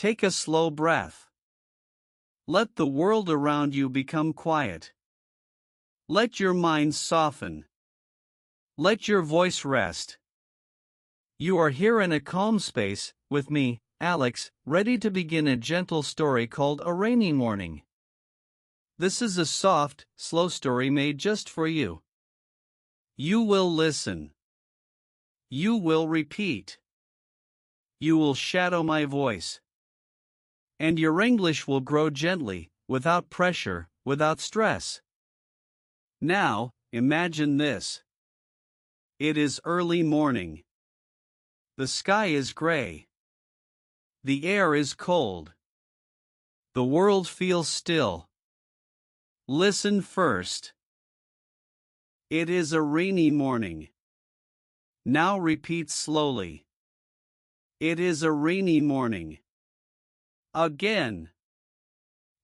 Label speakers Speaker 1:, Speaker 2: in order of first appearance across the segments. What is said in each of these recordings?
Speaker 1: Take a slow breath. Let the world around you become quiet. Let your mind soften. Let your voice rest. You are here in a calm space, with me, Alex, ready to begin a gentle story called A Rainy Morning. This is a soft, slow story made just for you. You will listen. You will repeat. You will shadow my voice. And your English will grow gently, without pressure, without stress. Now, imagine this. It is early morning. The sky is gray. The air is cold. The world feels still. Listen first. It is a rainy morning. Now repeat slowly. It is a rainy morning. Again.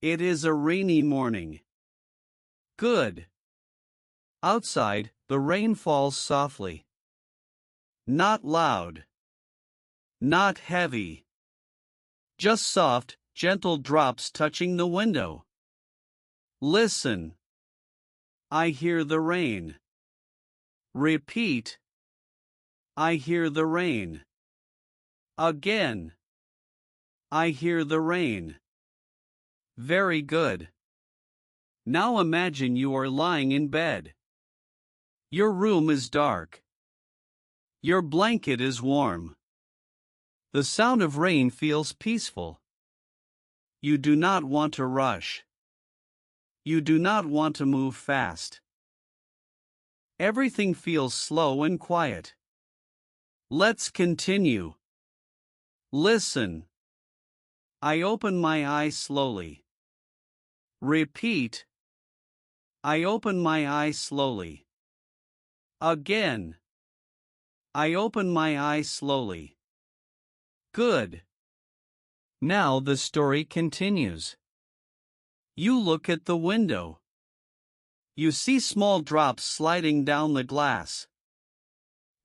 Speaker 1: It is a rainy morning. Good. Outside, the rain falls softly. Not loud. Not heavy. Just soft, gentle drops touching the window. Listen. I hear the rain. Repeat. I hear the rain. Again. I hear the rain. Very good. Now imagine you are lying in bed. Your room is dark. Your blanket is warm. The sound of rain feels peaceful. You do not want to rush. You do not want to move fast. Everything feels slow and quiet. Let's continue. Listen. I open my eyes slowly. Repeat. I open my eyes slowly. Again. I open my eyes slowly. Good. Now the story continues. You look at the window. You see small drops sliding down the glass.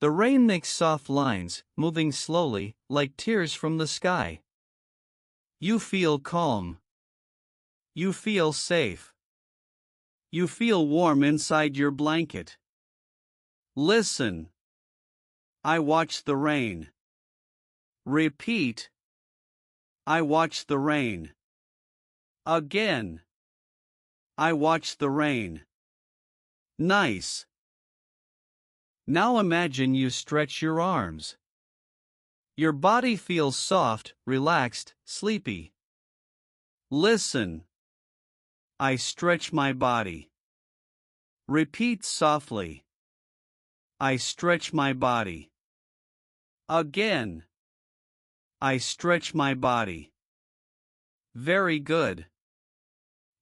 Speaker 1: The rain makes soft lines, moving slowly, like tears from the sky. You feel calm. You feel safe. You feel warm inside your blanket. Listen. I watch the rain. Repeat. I watch the rain. Again. I watch the rain. Nice. Now imagine you stretch your arms. Your body feels soft, relaxed, sleepy. Listen. I stretch my body. Repeat softly. I stretch my body. Again. I stretch my body. Very good.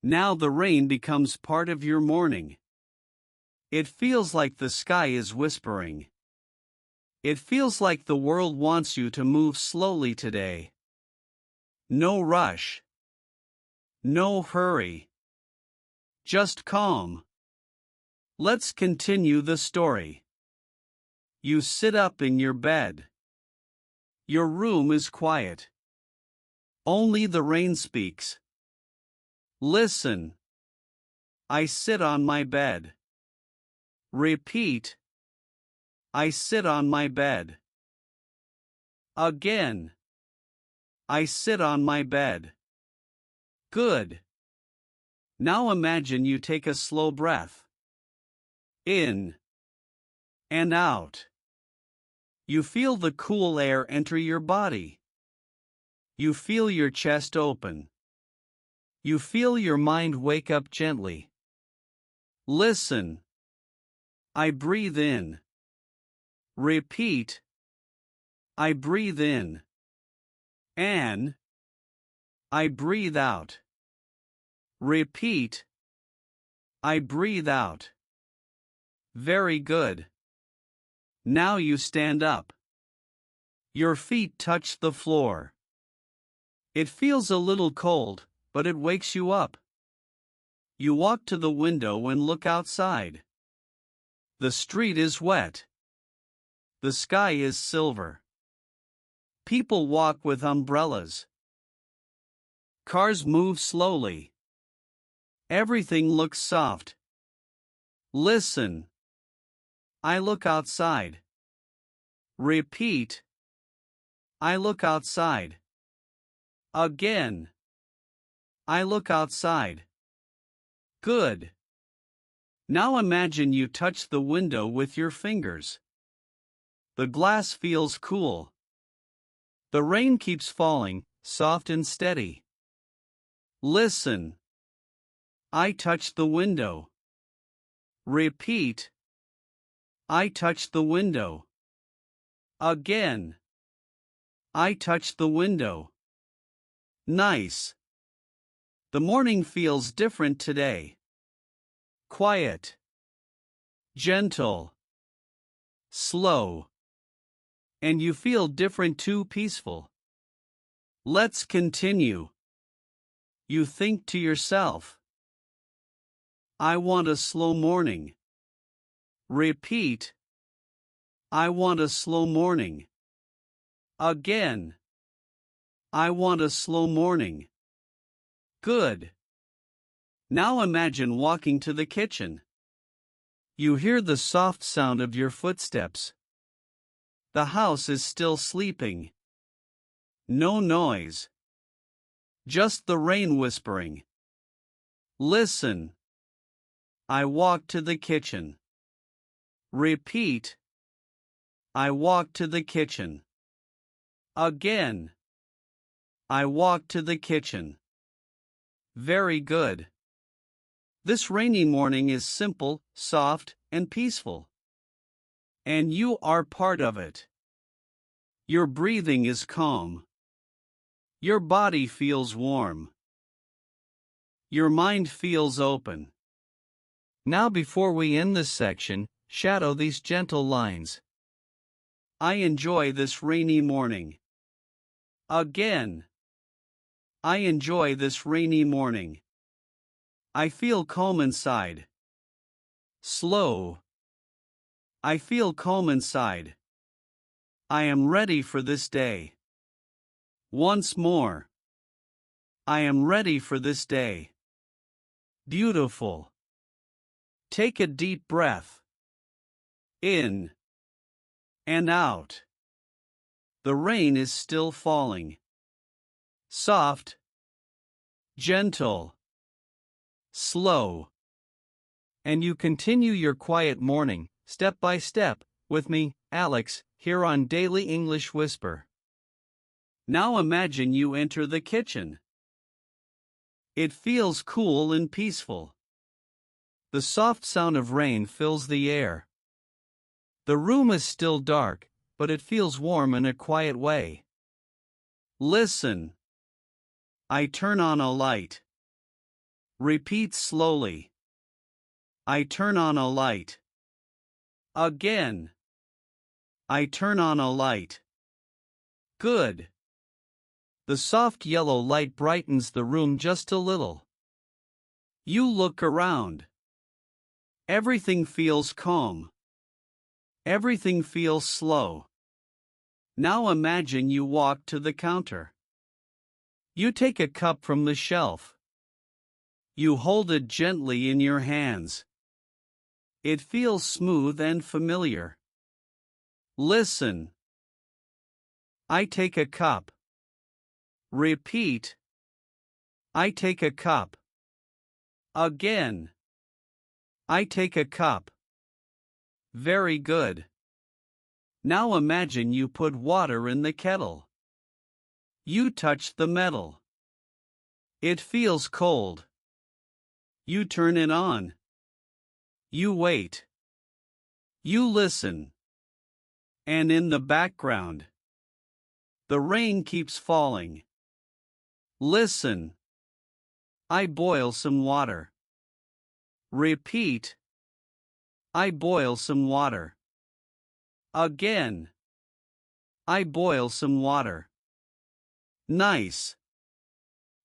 Speaker 1: Now the rain becomes part of your morning. It feels like the sky is whispering. It feels like the world wants you to move slowly today. No rush. No hurry. Just calm. Let's continue the story. You sit up in your bed. Your room is quiet. Only the rain speaks. Listen. I sit on my bed. Repeat. I sit on my bed. Again. I sit on my bed. Good. Now imagine you take a slow breath. In. And out. You feel the cool air enter your body. You feel your chest open. You feel your mind wake up gently. Listen. I breathe in. Repeat. I breathe in. And. I breathe out. Repeat. I breathe out. Very good. Now you stand up. Your feet touch the floor. It feels a little cold, but it wakes you up. You walk to the window and look outside. The street is wet. The sky is silver. People walk with umbrellas. Cars move slowly. Everything looks soft. Listen. I look outside. Repeat. I look outside. Again. I look outside. Good. Now imagine you touch the window with your fingers. The glass feels cool. The rain keeps falling, soft and steady. Listen. I touch the window. Repeat. I touch the window. Again. I touch the window. Nice. The morning feels different today. Quiet. Gentle. Slow. And you feel different too, peaceful. Let's continue. You think to yourself. I want a slow morning. Repeat. I want a slow morning. Again. I want a slow morning. Good. Now imagine walking to the kitchen. You hear the soft sound of your footsteps. The house is still sleeping. No noise. Just the rain whispering. Listen. I walk to the kitchen. Repeat. I walk to the kitchen. Again. I walk to the kitchen. Very good. This rainy morning is simple, soft, and peaceful. And you are part of it. Your breathing is calm. Your body feels warm. Your mind feels open. Now, before we end this section, shadow these gentle lines. I enjoy this rainy morning. Again. I enjoy this rainy morning. I feel calm inside. Slow. I feel calm inside. I am ready for this day. Once more. I am ready for this day. Beautiful. Take a deep breath. In. And out. The rain is still falling. Soft. Gentle. Slow. And you continue your quiet morning, step by step, with me, Alex, here on Daily English Whisper. Now imagine you enter the kitchen. It feels cool and peaceful. The soft sound of rain fills the air. The room is still dark, but it feels warm in a quiet way. Listen. I turn on a light. Repeat slowly. I turn on a light. Again. I turn on a light. Good. The soft yellow light brightens the room just a little. You look around. Everything feels calm. Everything feels slow. Now imagine you walk to the counter. You take a cup from the shelf. You hold it gently in your hands. It feels smooth and familiar. Listen. I take a cup. Repeat. I take a cup. Again. I take a cup. Very good. Now imagine you put water in the kettle. You touch the metal. It feels cold. You turn it on. You wait. You listen. And in the background, the rain keeps falling. Listen. I boil some water. Repeat. I boil some water. Again. I boil some water. Nice.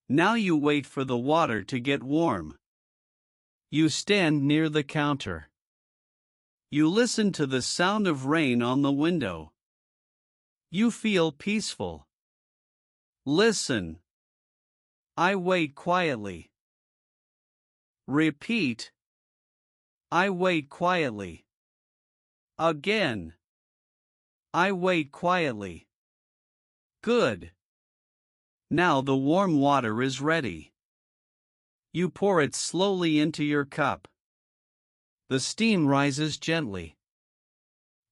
Speaker 1: Now you wait for the water to get warm. You stand near the counter. You listen to the sound of rain on the window. You feel peaceful. Listen. I wait quietly. Repeat. I wait quietly. Again. I wait quietly. Good. Now the warm water is ready. You pour it slowly into your cup. The steam rises gently.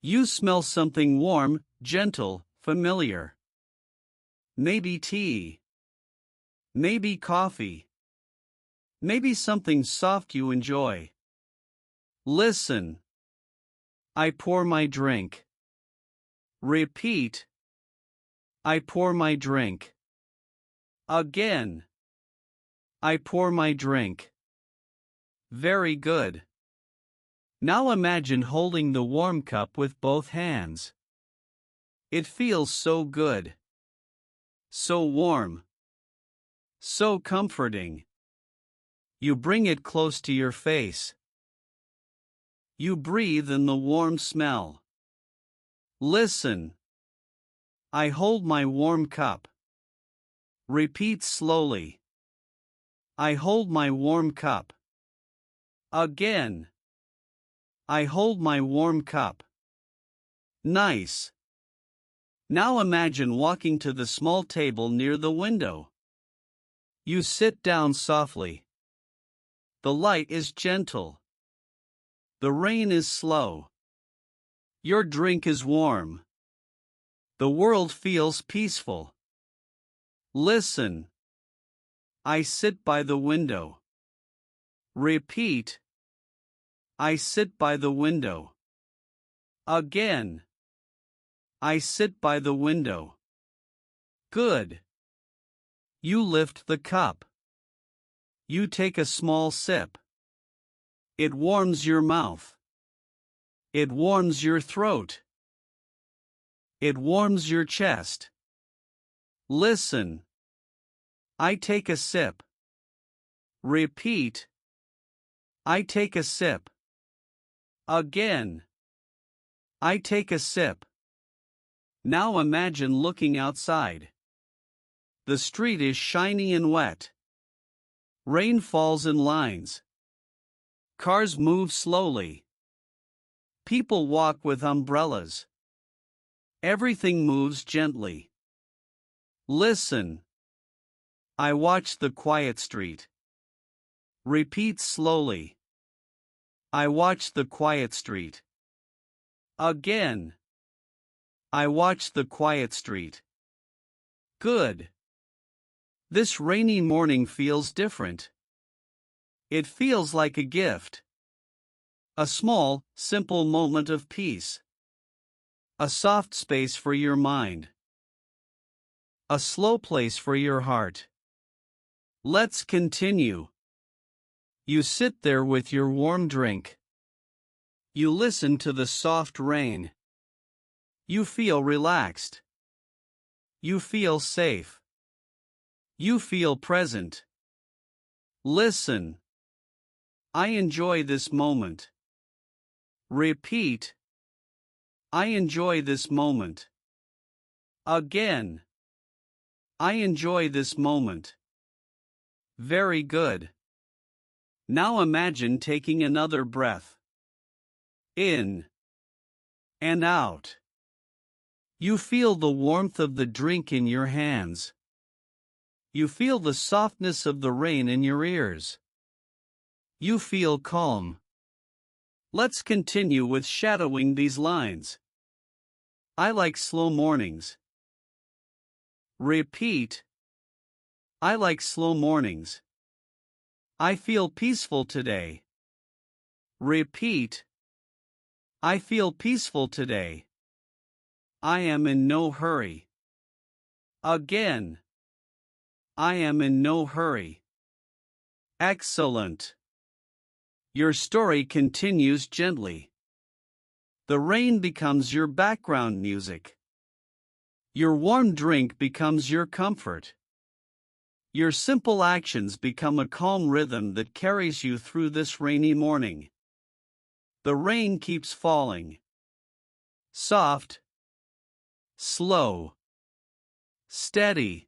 Speaker 1: You smell something warm, gentle, familiar. Maybe tea. Maybe coffee. Maybe something soft you enjoy. Listen. I pour my drink. Repeat. I pour my drink. Again. I pour my drink. Very good. Now imagine holding the warm cup with both hands. It feels so good. So warm. So comforting. You bring it close to your face. You breathe in the warm smell. Listen. I hold my warm cup. Repeat slowly. I hold my warm cup. Again. I hold my warm cup. Nice. Now imagine walking to the small table near the window. You sit down softly. The light is gentle. The rain is slow. Your drink is warm. The world feels peaceful. Listen. I sit by the window. Repeat. I sit by the window. Again. I sit by the window. Good. You lift the cup. You take a small sip. It warms your mouth. It warms your throat. It warms your chest. Listen. I take a sip. Repeat. I take a sip. Again. I take a sip. Now imagine looking outside. The street is shiny and wet. Rain falls in lines. Cars move slowly. People walk with umbrellas. Everything moves gently. Listen. I watch the quiet street. Repeat slowly. I watch the quiet street. Again. I watch the quiet street. Good. This rainy morning feels different. It feels like a gift. A small, simple moment of peace. A soft space for your mind. A slow place for your heart. Let's continue. You sit there with your warm drink. You listen to the soft rain. You feel relaxed. You feel safe. You feel present. Listen. I enjoy this moment. Repeat. I enjoy this moment. Again. I enjoy this moment. Very good. Now imagine taking another breath. In. And out. You feel the warmth of the drink in your hands. You feel the softness of the rain in your ears. You feel calm. Let's continue with shadowing these lines. I like slow mornings. Repeat. I like slow mornings. I feel peaceful today. Repeat. I feel peaceful today. I am in no hurry. Again. I am in no hurry. Excellent. Your story continues gently. The rain becomes your background music. Your warm drink becomes your comfort. Your simple actions become a calm rhythm that carries you through this rainy morning. The rain keeps falling. Soft. Slow. Steady.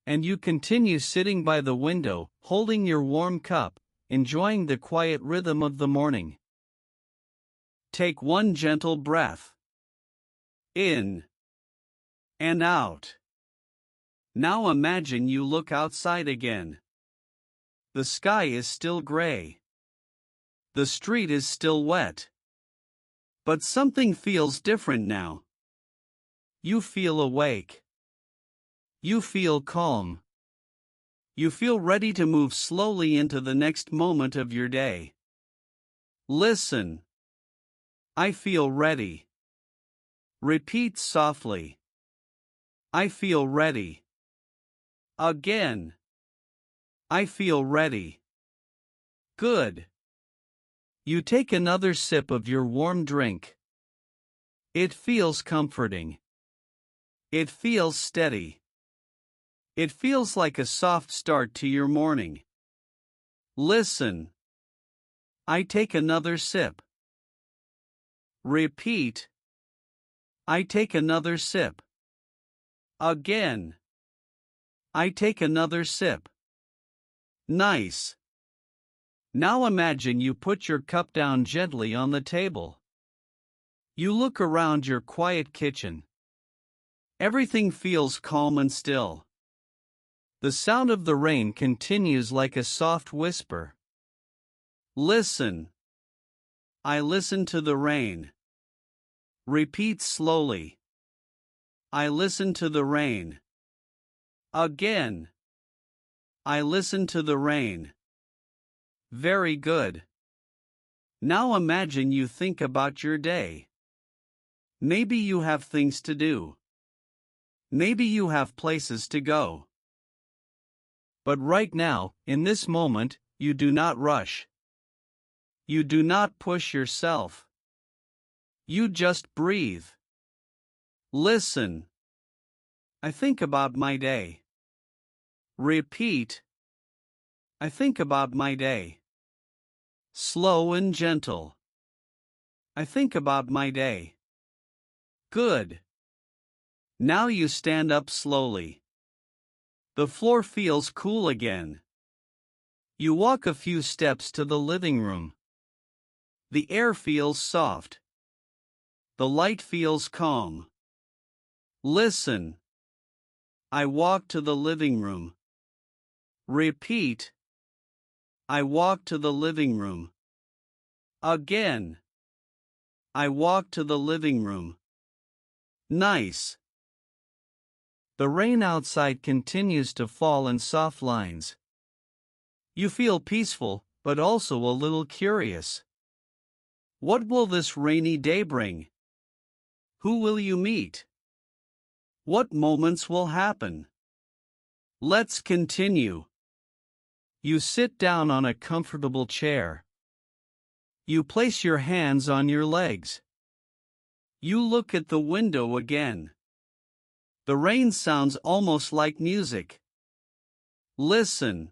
Speaker 1: And you continue sitting by the window, holding your warm cup, enjoying the quiet rhythm of the morning. Take one gentle breath. In and out. Now imagine you look outside again. The sky is still gray. The street is still wet. But something feels different now. You feel awake. You feel calm. You feel ready to move slowly into the next moment of your day. Listen. I feel ready. Repeat softly. I feel ready. Again. I feel ready. Good. You take another sip of your warm drink. It feels comforting. It feels steady. It feels like a soft start to your morning. Listen. I take another sip. Repeat. I take another sip. Again. I take another sip. Nice. Now imagine you put your cup down gently on the table. You look around your quiet kitchen. Everything feels calm and still. The sound of the rain continues like a soft whisper. Listen. I listen to the rain. Repeat slowly. I listen to the rain. Again. I listen to the rain. Very good. Now imagine you think about your day. Maybe you have things to do. Maybe you have places to go. But right now, in this moment, you do not rush. You do not push yourself. You just breathe. Listen. I think about my day. Repeat. I think about my day. Slow and gentle. I think about my day. Good. Now you stand up slowly. The floor feels cool again. You walk a few steps to the living room. The air feels soft. The light feels calm. Listen. I walk to the living room. Repeat. I walk to the living room. Again. I walk to the living room. Nice. The rain outside continues to fall in soft lines. You feel peaceful, but also a little curious. What will this rainy day bring? Who will you meet? What moments will happen? Let's continue. You sit down on a comfortable chair. You place your hands on your legs. You look at the window again. The rain sounds almost like music. Listen.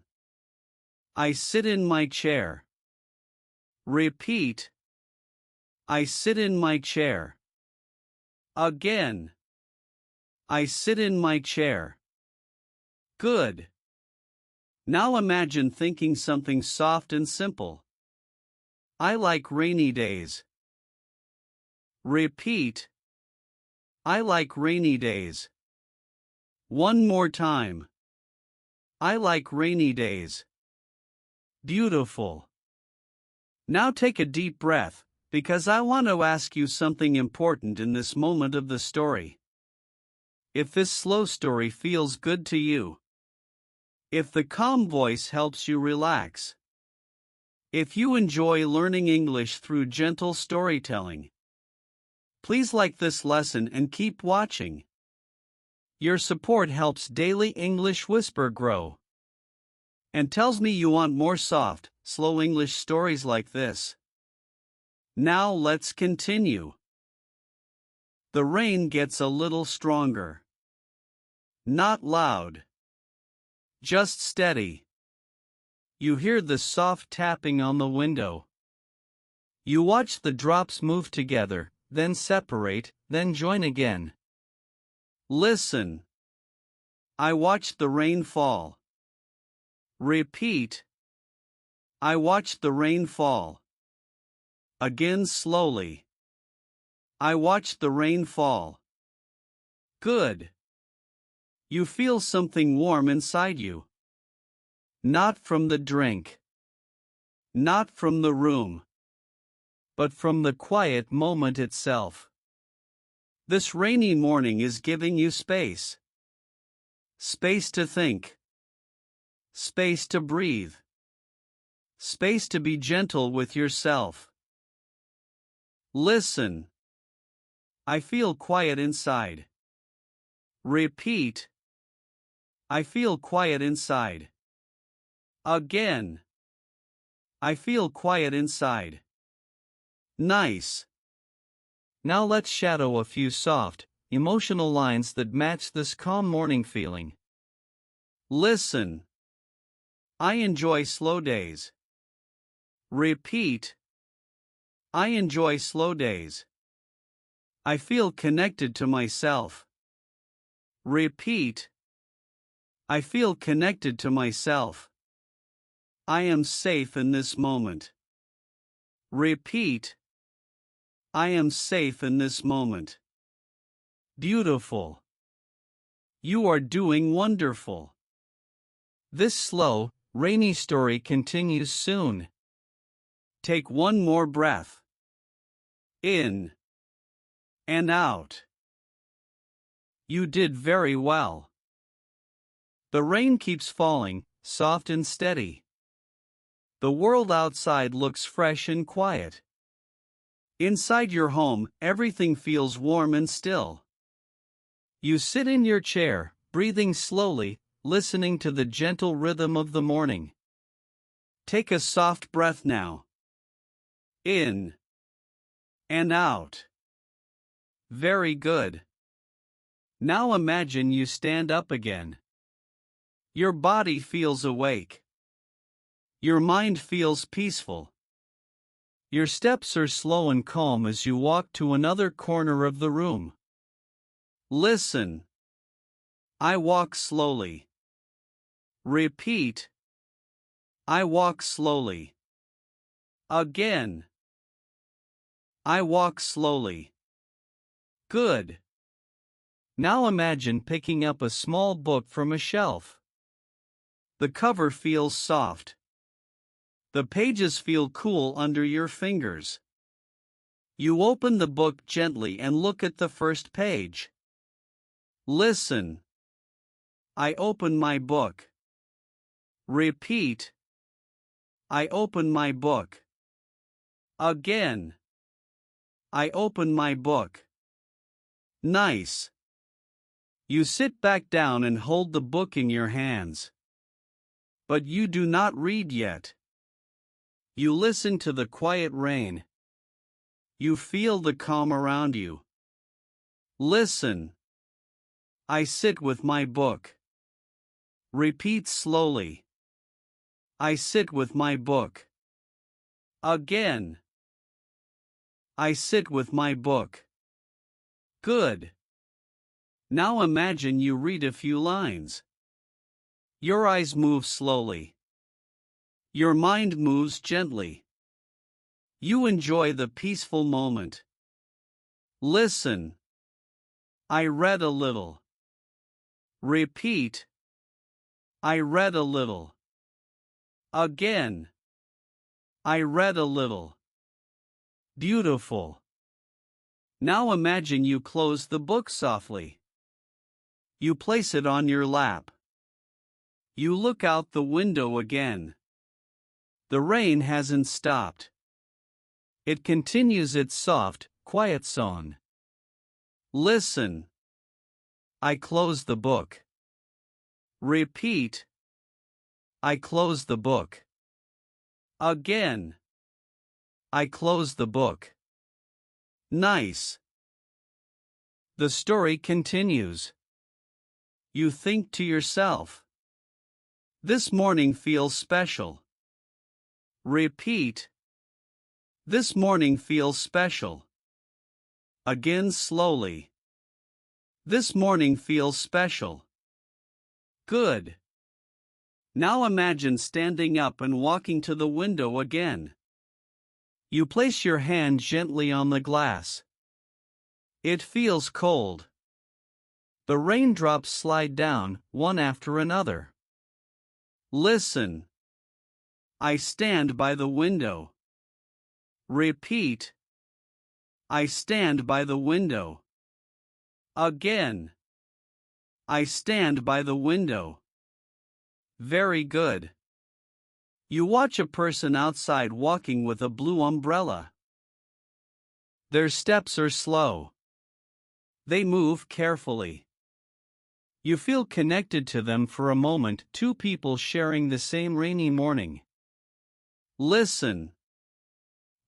Speaker 1: I sit in my chair. Repeat. I sit in my chair. Again. I sit in my chair. Good. Now imagine thinking something soft and simple. I like rainy days. Repeat. I like rainy days. One more time. I like rainy days. Beautiful. Now take a deep breath, because I want to ask you something important in this moment of the story. If this slow story feels good to you, if the calm voice helps you relax, if you enjoy learning English through gentle storytelling, please like this lesson and keep watching. Your support helps Daily English Whisper grow and tells me you want more soft, slow English stories like this. Now let's continue. The rain gets a little stronger. Not loud. Just steady. You hear the soft tapping on the window. You watch the drops move together, then separate, then join again. Listen. I watched the rain fall. Repeat. I watched the rain fall. Again slowly. I watched the rain fall. Good. You feel something warm inside you. Not from the drink. Not from the room. But from the quiet moment itself. This rainy morning is giving you space. Space to think. Space to breathe. Space to be gentle with yourself. Listen. I feel quiet inside. Repeat. I feel quiet inside. Again. I feel quiet inside. Nice. Now let's shadow a few soft, emotional lines that match this calm morning feeling. Listen. I enjoy slow days. Repeat. I enjoy slow days. I feel connected to myself. Repeat. I feel connected to myself. I am safe in this moment. Repeat. I am safe in this moment. Beautiful. You are doing wonderful. This slow, rainy story continues soon. Take one more breath. In. And out. You did very well. The rain keeps falling, soft and steady. The world outside looks fresh and quiet. Inside your home, everything feels warm and still. You sit in your chair, breathing slowly, listening to the gentle rhythm of the morning. Take a soft breath now. In. And out. Very good. Now imagine you stand up again. Your body feels awake. Your mind feels peaceful. Your steps are slow and calm as you walk to another corner of the room. Listen. I walk slowly. Repeat. I walk slowly. Again. I walk slowly. Good. Now imagine picking up a small book from a shelf. The cover feels soft. The pages feel cool under your fingers. You open the book gently and look at the first page. Listen. I open my book. Repeat. I open my book. Again. I open my book. Nice. You sit back down and hold the book in your hands. But you do not read yet. You listen to the quiet rain. You feel the calm around you. Listen. I sit with my book. Repeat slowly. I sit with my book. Again. I sit with my book. Good. Now imagine you read a few lines. Your eyes move slowly. Your mind moves gently. You enjoy the peaceful moment. Listen. I read a little. Repeat. I read a little. Again. I read a little. Beautiful. Now imagine you close the book softly. You place it on your lap. You look out the window again. The rain hasn't stopped. It continues its soft, quiet song. Listen. I close the book. Repeat. I close the book. Again. I close the book. Nice. The story continues. You think to yourself. This morning feels special. Repeat. This morning feels special. Again slowly. This morning feels special. Good. Now imagine standing up and walking to the window again. You place your hand gently on the glass. It feels cold. The raindrops slide down, one after another. Listen. I stand by the window. Repeat. I stand by the window. Again. I stand by the window. Very good. You watch a person outside walking with a blue umbrella. Their steps are slow. They move carefully. You feel connected to them for a moment, two people sharing the same rainy morning. Listen.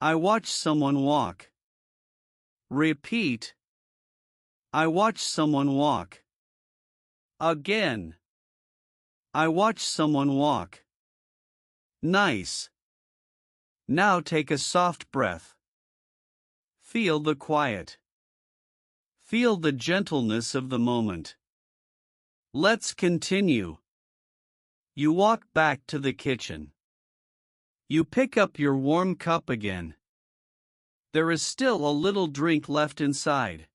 Speaker 1: I watch someone walk. Repeat. I watch someone walk. Again. I watch someone walk. Nice. Now take a soft breath. Feel the quiet. Feel the gentleness of the moment. Let's continue. You walk back to the kitchen. You pick up your warm cup again. There is still a little drink left inside.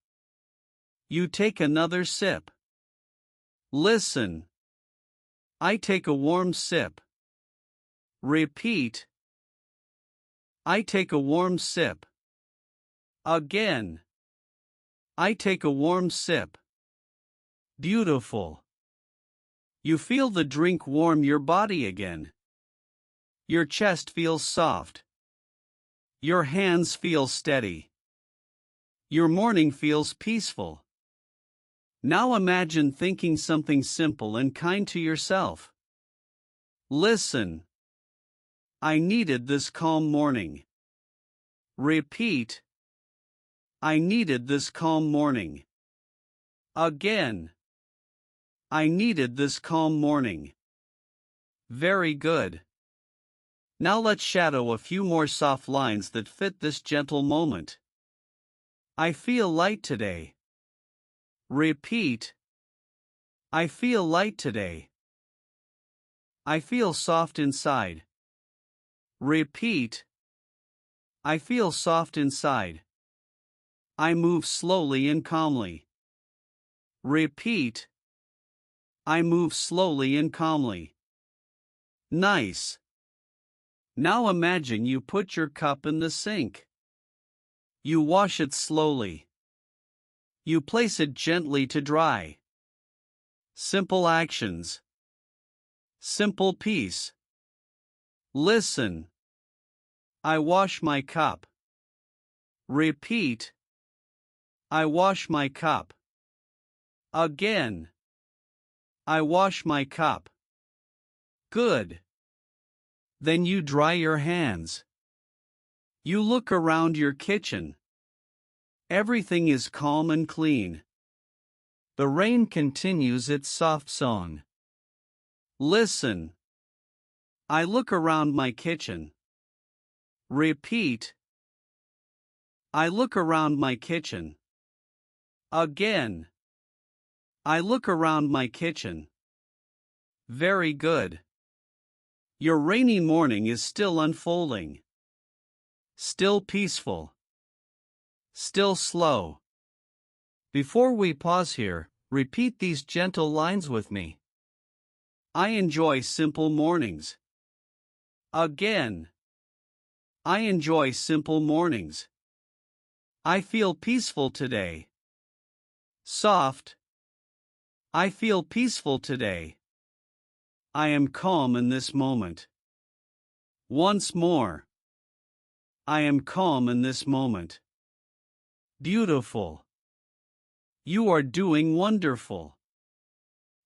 Speaker 1: You take another sip. Listen. I take a warm sip. Repeat. I take a warm sip. Again. I take a warm sip. Beautiful. You feel the drink warm your body again. Your chest feels soft. Your hands feel steady. Your morning feels peaceful. Now imagine thinking something simple and kind to yourself. Listen. I needed this calm morning. Repeat. I needed this calm morning. Again. I needed this calm morning. Very good. Now let's shadow a few more soft lines that fit this gentle moment. I feel light today. Repeat. I feel light today. I feel soft inside. Repeat. I feel soft inside. I move slowly and calmly. Repeat. I move slowly and calmly. Nice. Now imagine you put your cup in the sink. You wash it slowly. You place it gently to dry. Simple actions. Simple peace. Listen. I wash my cup. Repeat. I wash my cup. Again. I wash my cup. Good. Then you dry your hands. You look around your kitchen. Everything is calm and clean. The rain continues its soft song. Listen. I look around my kitchen. Repeat. I look around my kitchen. Again. I look around my kitchen. Very good. Your rainy morning is still unfolding. Still peaceful. Still slow. Before we pause here, repeat these gentle lines with me. I enjoy simple mornings. Again. I enjoy simple mornings. I feel peaceful today. Soft. I feel peaceful today. I am calm in this moment. Once more. I am calm in this moment. Beautiful. You are doing wonderful.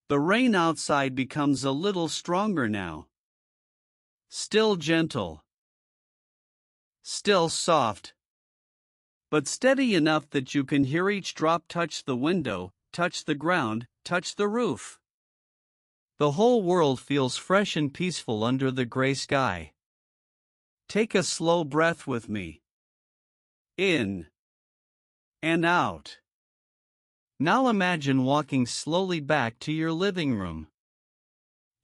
Speaker 1: The rain outside becomes a little stronger now. Still gentle. Still soft. But steady enough that you can hear each drop touch the window, touch the ground, touch the roof. The whole world feels fresh and peaceful under the gray sky. Take a slow breath with me. In. And out. Now imagine walking slowly back to your living room.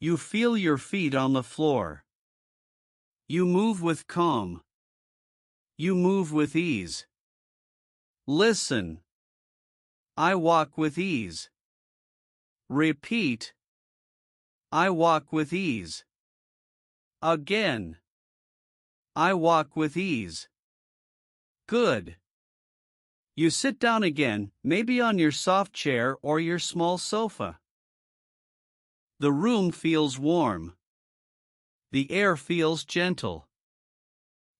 Speaker 1: You feel your feet on the floor. You move with calm. You move with ease. Listen. I walk with ease. Repeat. I walk with ease. Again. I walk with ease. Good. You sit down again, maybe on your soft chair or your small sofa. The room feels warm. The air feels gentle.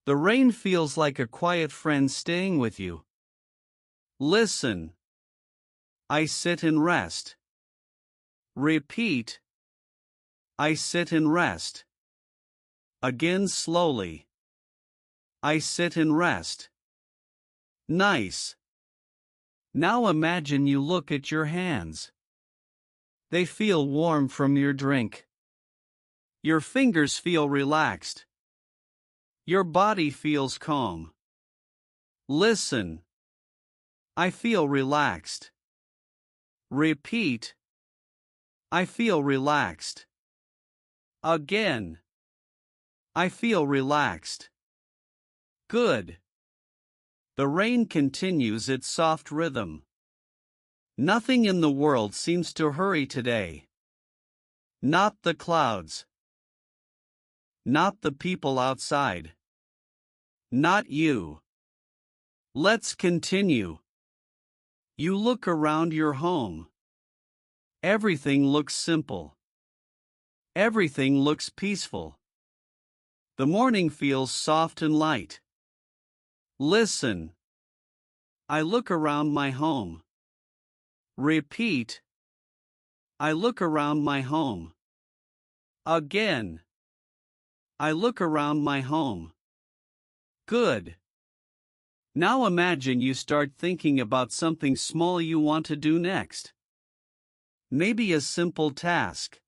Speaker 1: The rain feels like a quiet friend staying with you. Listen. I sit and rest. Repeat. I sit and rest. Again slowly. I sit and rest. Nice. Now imagine you look at your hands. They feel warm from your drink. Your fingers feel relaxed. Your body feels calm. Listen. I feel relaxed. Repeat. I feel relaxed. Again. I feel relaxed. Good. The rain continues its soft rhythm. Nothing in the world seems to hurry today. Not the clouds. Not the people outside. Not you. Let's continue. You look around your home. Everything looks simple. Everything looks peaceful. The morning feels soft and light. Listen. I look around my home. Repeat. I look around my home. Again. I look around my home. Good. Now imagine you start thinking about something small you want to do next. Maybe a simple task.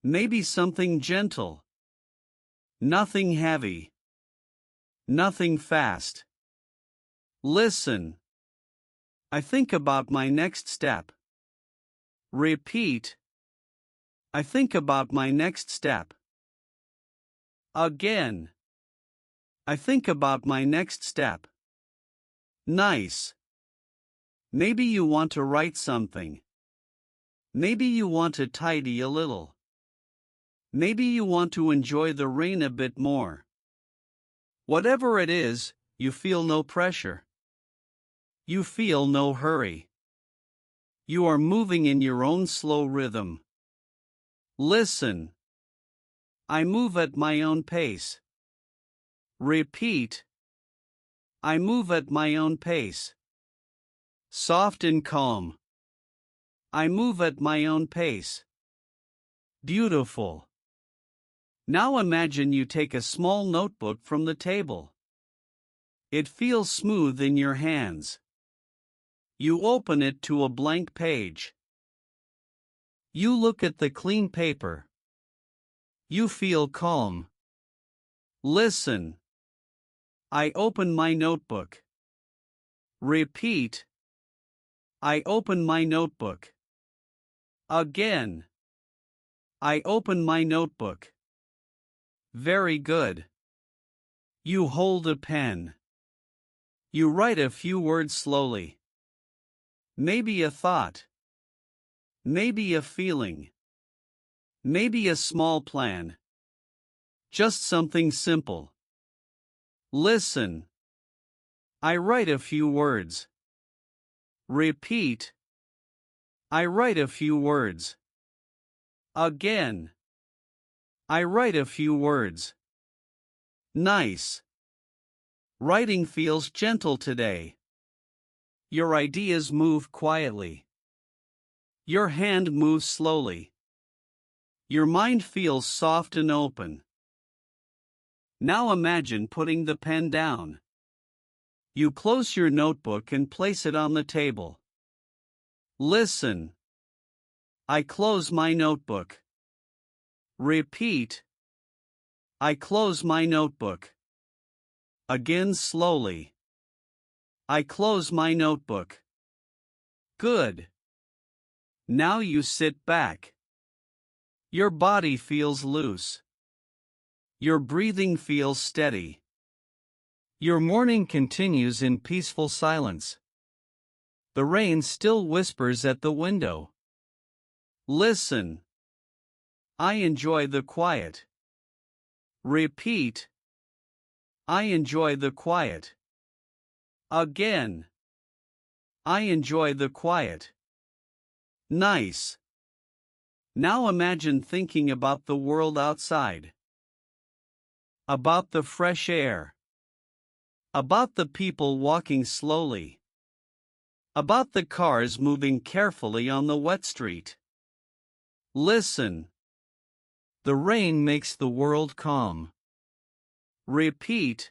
Speaker 1: Maybe something gentle. Nothing heavy. Nothing fast. Listen. I think about my next step. Repeat. I think about my next step. Again. I think about my next step. Nice. Maybe you want to write something. Maybe you want to tidy a little. Maybe you want to enjoy the rain a bit more. Whatever it is, you feel no pressure. You feel no hurry. You are moving in your own slow rhythm. Listen. I move at my own pace. Repeat. I move at my own pace. Soft and calm. I move at my own pace. Beautiful. Now imagine you take a small notebook from the table. It feels smooth in your hands. You open it to a blank page. You look at the clean paper. You feel calm. Listen. I open my notebook. Repeat. I open my notebook. Again. I open my notebook. Very good. You hold a pen. You write a few words slowly. Maybe a thought. Maybe a feeling. Maybe a small plan. Just something simple. Listen. I write a few words. Repeat. I write a few words. Again. I write a few words. Nice. Writing feels gentle today. Your ideas move quietly. Your hand moves slowly. Your mind feels soft and open. Now imagine putting the pen down. You close your notebook and place it on the table. Listen. I close my notebook. Repeat. I close my notebook. Again slowly. I close my notebook. Good. Now you sit back. Your body feels loose. Your breathing feels steady. Your morning continues in peaceful silence. The rain still whispers at the window. Listen. I enjoy the quiet. Repeat. I enjoy the quiet. Again. I enjoy the quiet. Nice. Now imagine thinking about the world outside. About the fresh air. About the people walking slowly. About the cars moving carefully on the wet street. Listen. The rain makes the world calm. Repeat.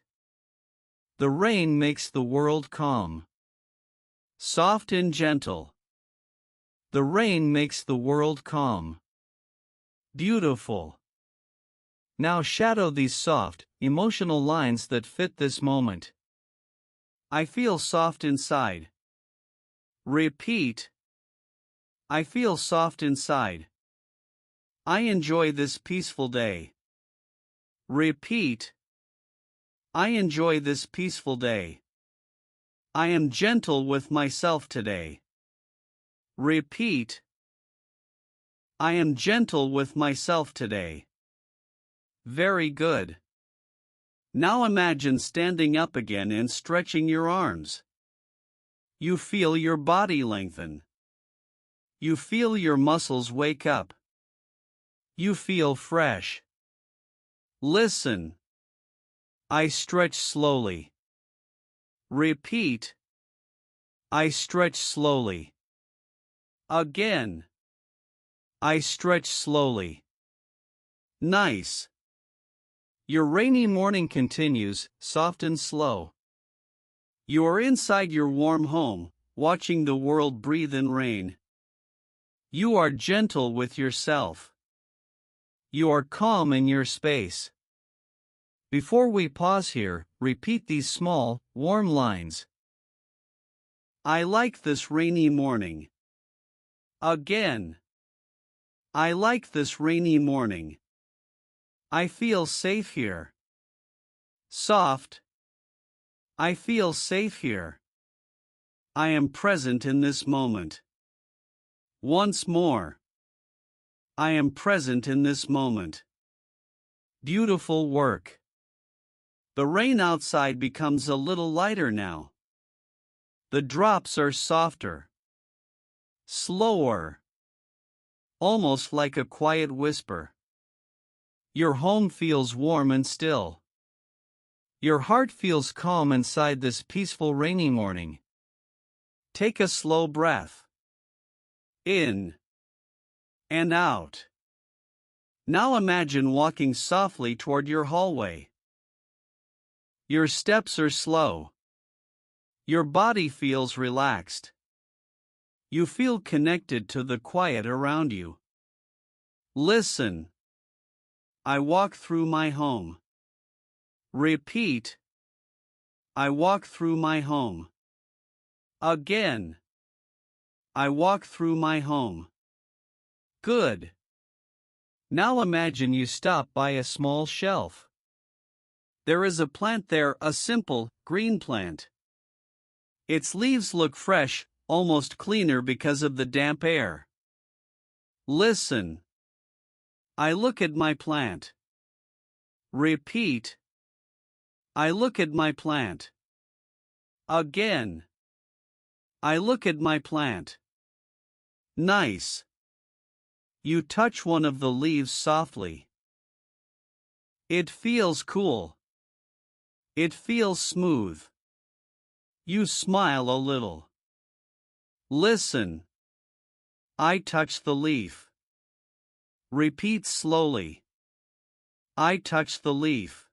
Speaker 1: The rain makes the world calm. Soft and gentle. The rain makes the world calm. Beautiful. Now shadow these soft, emotional lines that fit this moment. I feel soft inside. Repeat. I feel soft inside. I enjoy this peaceful day. Repeat. I enjoy this peaceful day. I am gentle with myself today. Repeat. I am gentle with myself today. Very good. Now imagine standing up again and stretching your arms. You feel your body lengthen. You feel your muscles wake up. You feel fresh. Listen. I stretch slowly. Repeat. I stretch slowly. Again. I stretch slowly. Nice. Your rainy morning continues, soft and slow. You are inside your warm home, watching the world breathe in rain. You are gentle with yourself. You are calm in your space. Before we pause here, repeat these small, warm lines. I like this rainy morning. Again. I like this rainy morning. I feel safe here. Soft. I feel safe here. I am present in this moment. Once more. I am present in this moment. Beautiful work. The rain outside becomes a little lighter now. The drops are softer. Slower. Almost like a quiet whisper. Your home feels warm and still. Your heart feels calm inside this peaceful rainy morning. Take a slow breath. In. And out. Now imagine walking softly toward your hallway. Your steps are slow. Your body feels relaxed. You feel connected to the quiet around you. Listen. I walk through my home. Repeat. I walk through my home. Again. I walk through my home. Good. Now imagine you stop by a small shelf. There is a plant there, a simple, green plant. Its leaves look fresh, almost cleaner because of the damp air. Listen. I look at my plant. Repeat. I look at my plant. Again. I look at my plant. Nice. You touch one of the leaves softly. It feels cool. It feels smooth. You smile a little. Listen. I touch the leaf. Repeat slowly. I touch the leaf.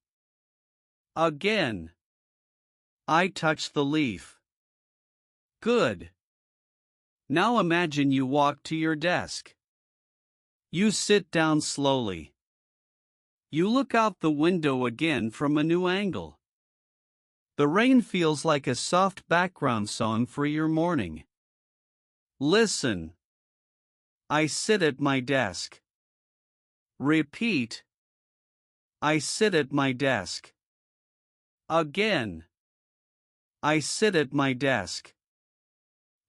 Speaker 1: Again. I touch the leaf. Good. Now imagine you walk to your desk. You sit down slowly. You look out the window again from a new angle. The rain feels like a soft background song for your morning. Listen. I sit at my desk. Repeat. I sit at my desk. Again. I sit at my desk.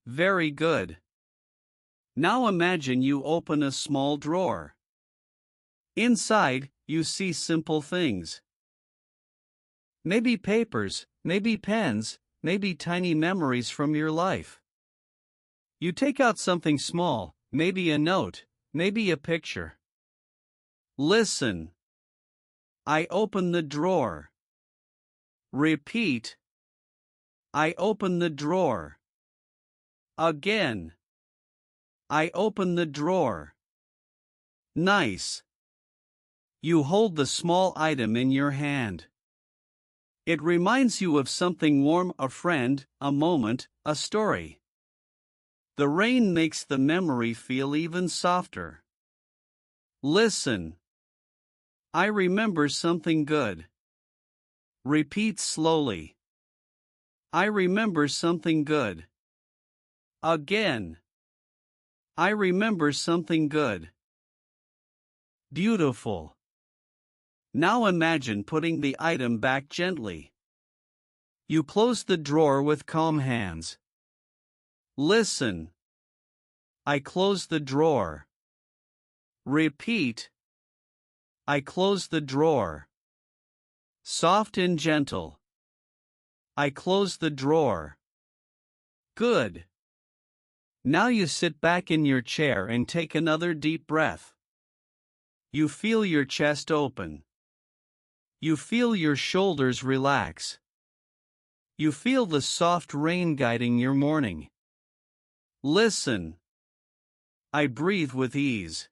Speaker 1: Very good. Now imagine you open a small drawer. Inside, you see simple things. Maybe papers, maybe pens, maybe tiny memories from your life. You take out something small, maybe a note, maybe a picture. Listen. I open the drawer. Repeat. I open the drawer. Again. I open the drawer. Nice. You hold the small item in your hand. It reminds you of something warm, a friend, a moment, a story. The rain makes the memory feel even softer. Listen. I remember something good. Repeat slowly. I remember something good. Again. I remember something good. Beautiful. Now imagine putting the item back gently. You close the drawer with calm hands. Listen. I close the drawer. Repeat. I close the drawer. Soft and gentle. I close the drawer. Good. Now you sit back in your chair and take another deep breath. You feel your chest open. You feel your shoulders relax. You feel the soft rain guiding your morning. Listen. I breathe with ease.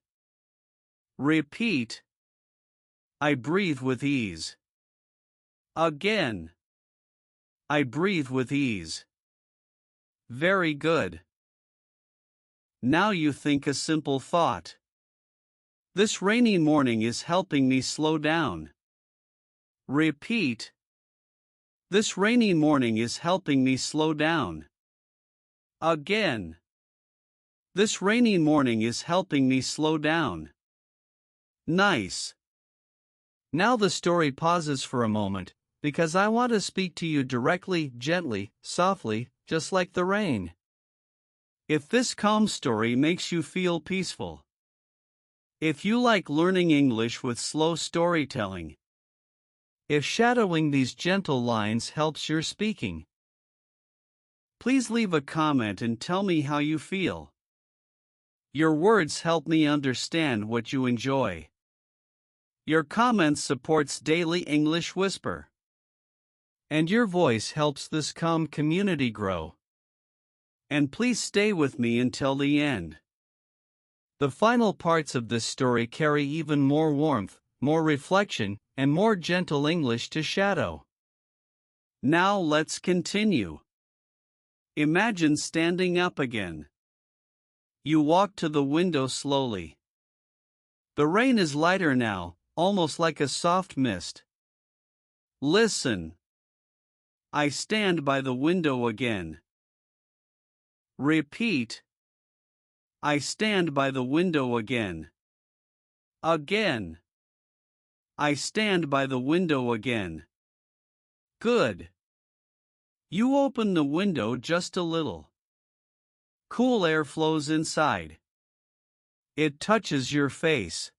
Speaker 1: Repeat. I breathe with ease. Again. I breathe with ease. Very good. Now you think a simple thought. This rainy morning is helping me slow down. Repeat. This rainy morning is helping me slow down. Again. This rainy morning is helping me slow down. Nice. Now the story pauses for a moment, because I want to speak to you directly, gently, softly, just like the rain. If this calm story makes you feel peaceful. If you like learning English with slow storytelling. If shadowing these gentle lines helps your speaking. Please leave a comment and tell me how you feel. Your words help me understand what you enjoy. Your comments supports Daily English Whisper. And your voice helps this calm community grow. And please stay with me until the end. The final parts of this story carry even more warmth, more reflection, and more gentle English to shadow. Now let's continue. Imagine standing up again. You walk to the window slowly. The rain is lighter now, almost like a soft mist. Listen. I stand by the window again. Repeat. I stand by the window again. Again. I stand by the window again. Good. You open the window just a little. Cool air flows inside. It touches your face.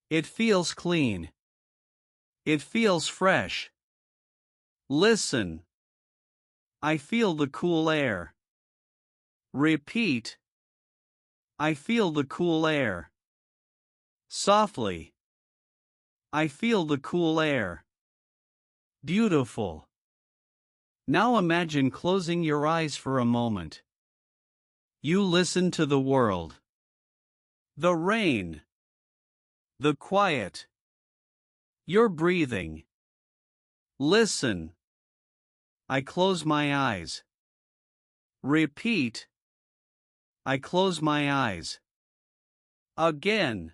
Speaker 1: It feels clean. It feels fresh. Listen. I feel the cool air. Repeat. I feel the cool air. Softly. I feel the cool air. Beautiful. Now imagine closing your eyes for a moment. You listen to the world. The rain. The quiet. Your breathing. Listen. I close my eyes. Repeat. I close my eyes. Again.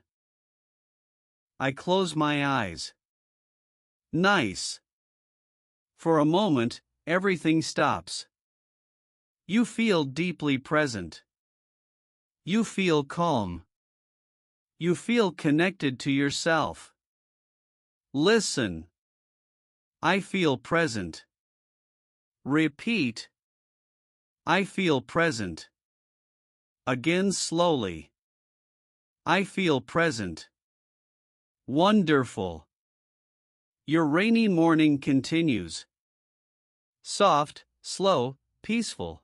Speaker 1: I close my eyes. Nice. For a moment, everything stops. You feel deeply present. You feel calm. You feel connected to yourself. Listen. I feel present. Repeat. I feel present. Again slowly. I feel present. Wonderful. Your rainy morning continues. Soft, slow, peaceful.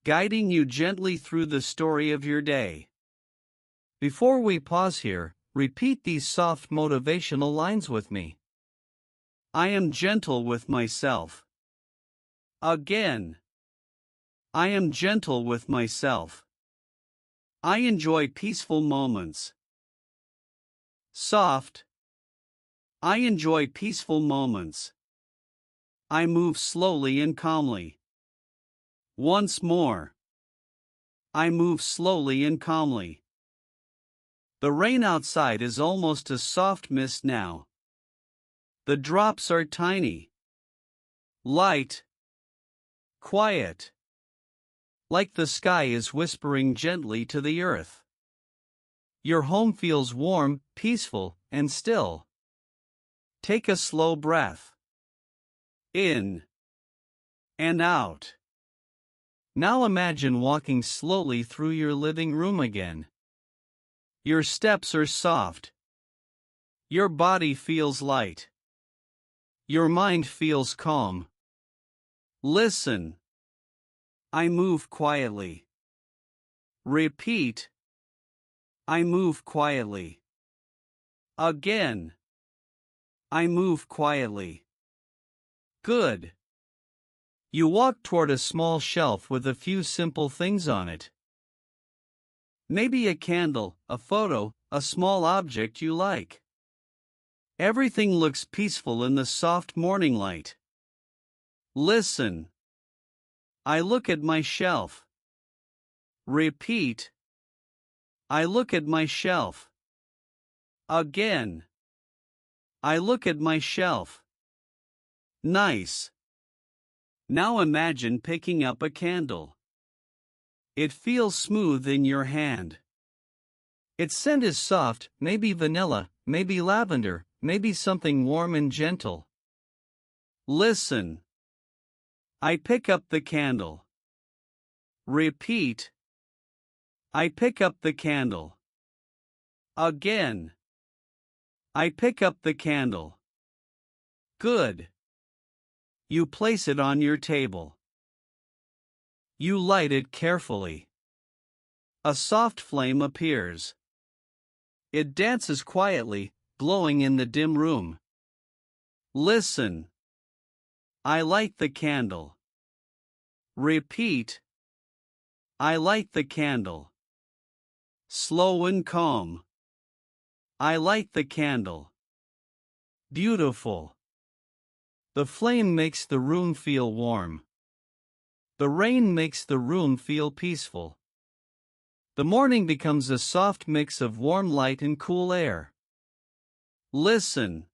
Speaker 1: Guiding you gently through the story of your day. Before we pause here, repeat these soft motivational lines with me. I am gentle with myself. Again. I am gentle with myself. I enjoy peaceful moments. Soft. I enjoy peaceful moments. I move slowly and calmly. Once more. I move slowly and calmly. The rain outside is almost a soft mist now. The drops are tiny. Light. Quiet. Like the sky is whispering gently to the earth. Your home feels warm, peaceful, and still. Take a slow breath. In. And out. Now imagine walking slowly through your living room again. Your steps are soft. Your body feels light. Your mind feels calm. Listen. I move quietly. Repeat. I move quietly. Again. I move quietly. Good. You walk toward a small shelf with a few simple things on it. Maybe a candle, a photo, a small object you like. Everything looks peaceful in the soft morning light. Listen. I look at my shelf. Repeat. I look at my shelf. Again. I look at my shelf. Nice. Now imagine picking up a candle. It feels smooth in your hand. Its scent is soft, maybe vanilla, maybe lavender, maybe something warm and gentle. Listen. I pick up the candle. Repeat. I pick up the candle. Again. I pick up the candle. Good. You place it on your table. You light it carefully. A soft flame appears. It dances quietly, glowing in the dim room. Listen. I light the candle. Repeat. I light the candle. Slow and calm. I light the candle. Beautiful. The flame makes the room feel warm. The rain makes the room feel peaceful. The morning becomes a soft mix of warm light and cool air. Listen.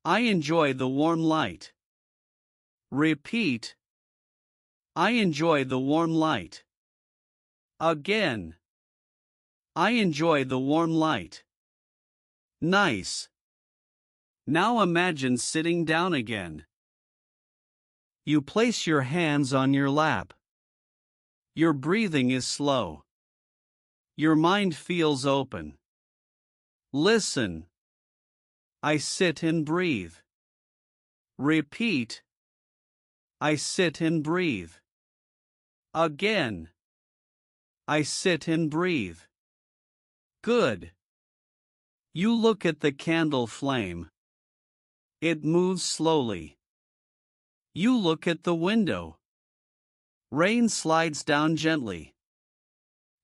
Speaker 1: I enjoy the warm light. Repeat. I enjoy the warm light. Again. I enjoy the warm light. Nice. Now imagine sitting down again. You place your hands on your lap. Your breathing is slow. Your mind feels open. Listen. I sit and breathe. Repeat. I sit and breathe. Again. I sit and breathe. Good. You look at the candle flame. It moves slowly. You look at the window. Rain slides down gently.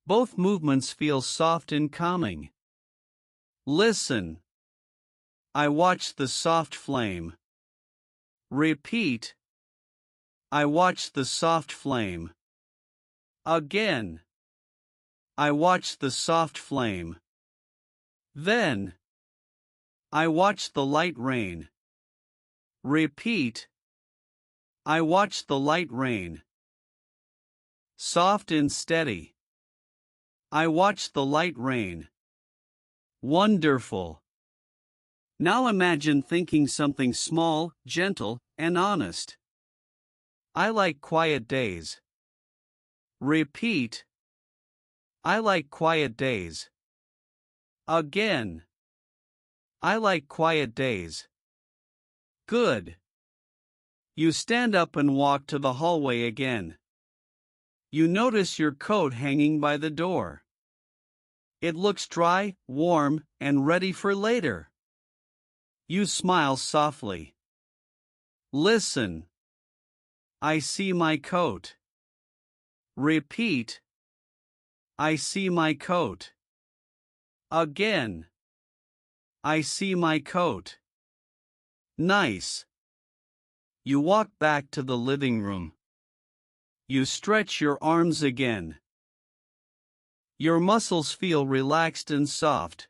Speaker 1: Both movements feel soft and calming. Listen. I watch the soft flame. Repeat. I watch the soft flame. Again. I watch the soft flame. Then. I watch the light rain. Repeat. I watch the light rain. Soft and steady. I watch the light rain. Wonderful. Now imagine thinking something small, gentle, and honest. I like quiet days. Repeat. I like quiet days. Again. I like quiet days. Good. You stand up and walk to the hallway again. You notice your coat hanging by the door. It looks dry, warm, and ready for later. You smile softly. Listen. I see my coat. Repeat. I see my coat. Again. I see my coat. Nice. You walk back to the living room. You stretch your arms again. Your muscles feel relaxed and soft.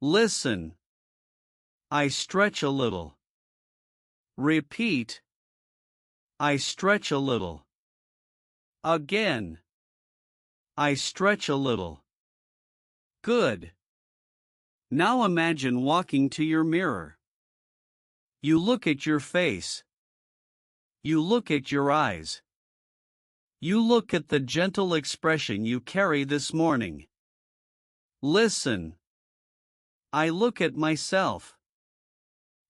Speaker 1: Listen. I stretch a little. Repeat. I stretch a little. Again. I stretch a little. Good. Now imagine walking to your mirror. You look at your face. You look at your eyes. You look at the gentle expression you carry this morning. Listen. I look at myself.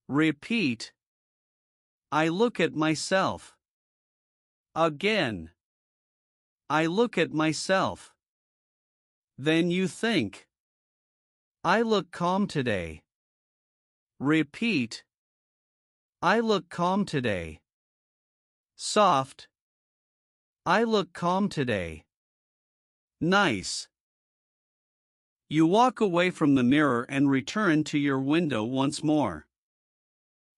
Speaker 1: Repeat. I look at myself. Again. I look at myself. Then you think. I look calm today. Repeat. I look calm today. Soft. I look calm today. Nice. You walk away from the mirror and return to your window once more.